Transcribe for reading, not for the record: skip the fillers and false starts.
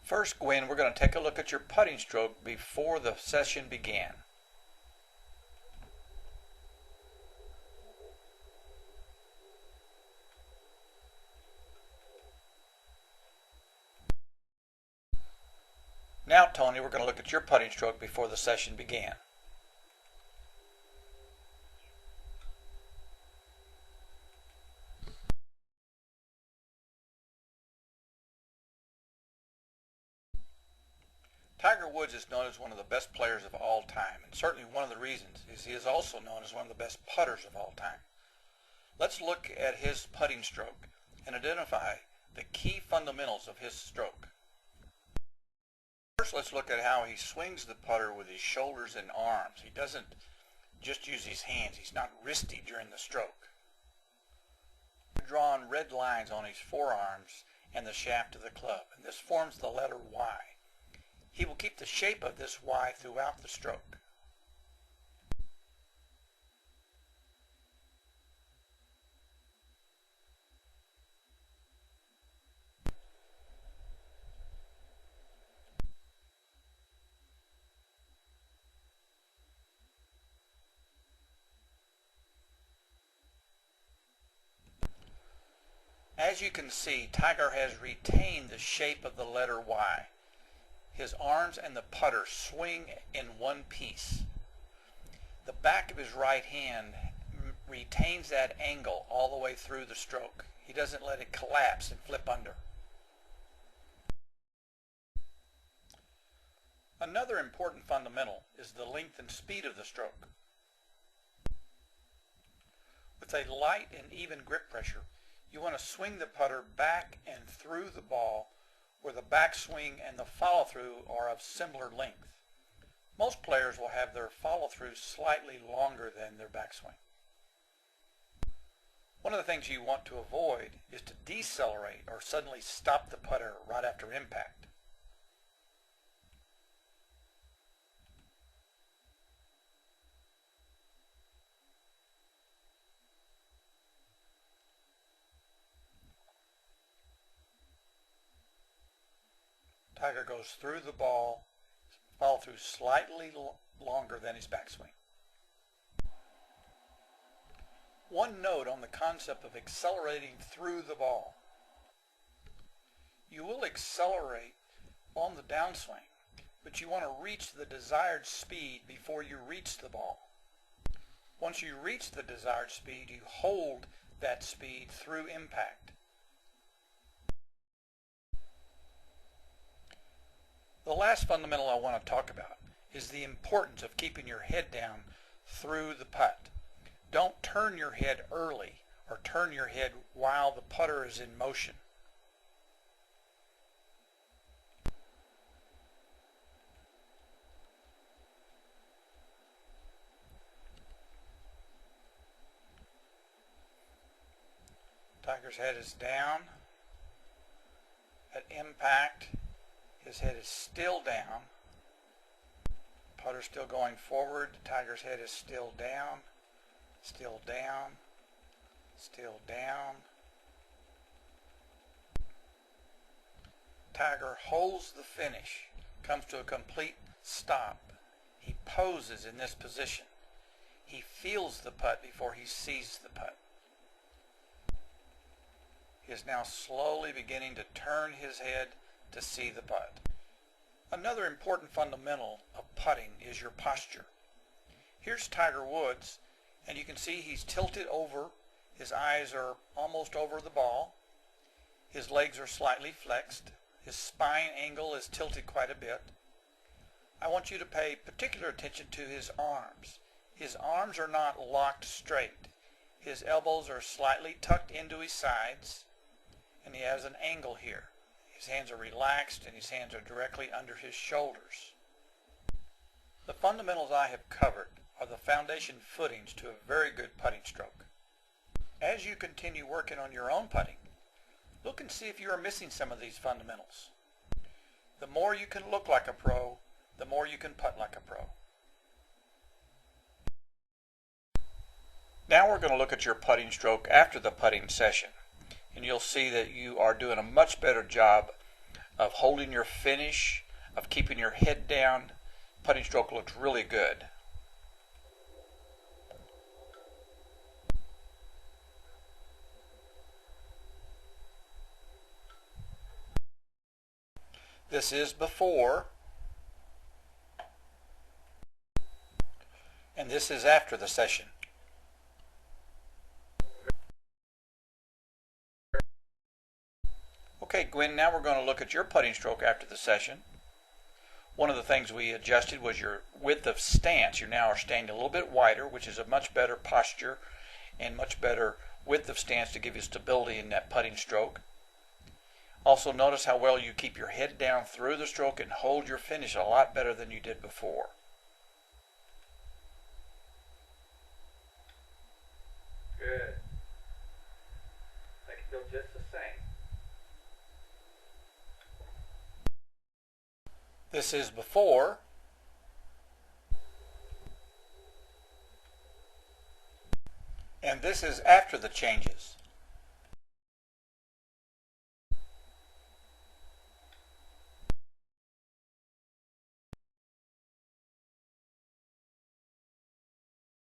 First, Gwen, we're going to take a look at your putting stroke before the session began. Now, Tony, we're going to look at your putting stroke before the session began. Tiger Woods is known as one of the best players of all time, and certainly one of the reasons is he is also known as one of the best putters of all time. Let's look at his putting stroke and identify the key fundamentals of his stroke. First, let's look at how he swings the putter with his shoulders and arms. He doesn't just use his hands. He's not wristy during the stroke. He's drawn red lines on his forearms and the shaft of the club, and this forms the letter Y. He will keep the shape of this Y throughout the stroke. As you can see, Tiger has retained the shape of the letter Y. His arms and the putter swing in one piece. The back of his right hand retains that angle all the way through the stroke. He doesn't let it collapse and flip under. Another important fundamental is the length and speed of the stroke. With a light and even grip pressure, you want to swing the putter back and through the ball where the backswing and the follow-through are of similar length. Most players will have their follow-through slightly longer than their backswing. One of the things you want to avoid is to decelerate or suddenly stop the putter right after impact. Tiger goes through the ball, follow through slightly longer than his backswing. One note on the concept of accelerating through the ball. You will accelerate on the downswing, but you want to reach the desired speed before you reach the ball. Once you reach the desired speed, you hold that speed through impact. The last fundamental I want to talk about is the importance of keeping your head down through the putt. Don't turn your head early or turn your head while the putter is in motion. Tiger's head is down. At impact, his head is still down. Putter's still going forward. Tiger's head is still down, still down, still down. Tiger holds the finish, comes to a complete stop. He poses in this position. He feels the putt before he sees the putt. He is now slowly beginning to turn his head to see the putt. Another important fundamental of putting is your posture. Here's Tiger Woods, and you can see he's tilted over. His eyes are almost over the ball. His legs are slightly flexed. His spine angle is tilted quite a bit. I want you to pay particular attention to his arms. His arms are not locked straight. His elbows are slightly tucked into his sides, and he has an angle here. His hands are relaxed and his hands are directly under his shoulders. The fundamentals I have covered are the foundation footings to a very good putting stroke. As you continue working on your own putting, look and see if you are missing some of these fundamentals. The more you can look like a pro, the more you can putt like a pro. Now we're going to look at your putting stroke after the putting session, and you'll see that you are doing a much better job of holding your finish, of keeping your head down. Putting stroke looks really good. This is before, and this is after the session. Okay, Gwen, now we're going to look at your putting stroke after the session. One of the things we adjusted was your width of stance. You now are standing a little bit wider, which is a much better posture and much better width of stance to give you stability in that putting stroke. Also notice how well you keep your head down through the stroke and hold your finish a lot better than you did before. Good. I can feel just the same. This is before, and this is after the changes.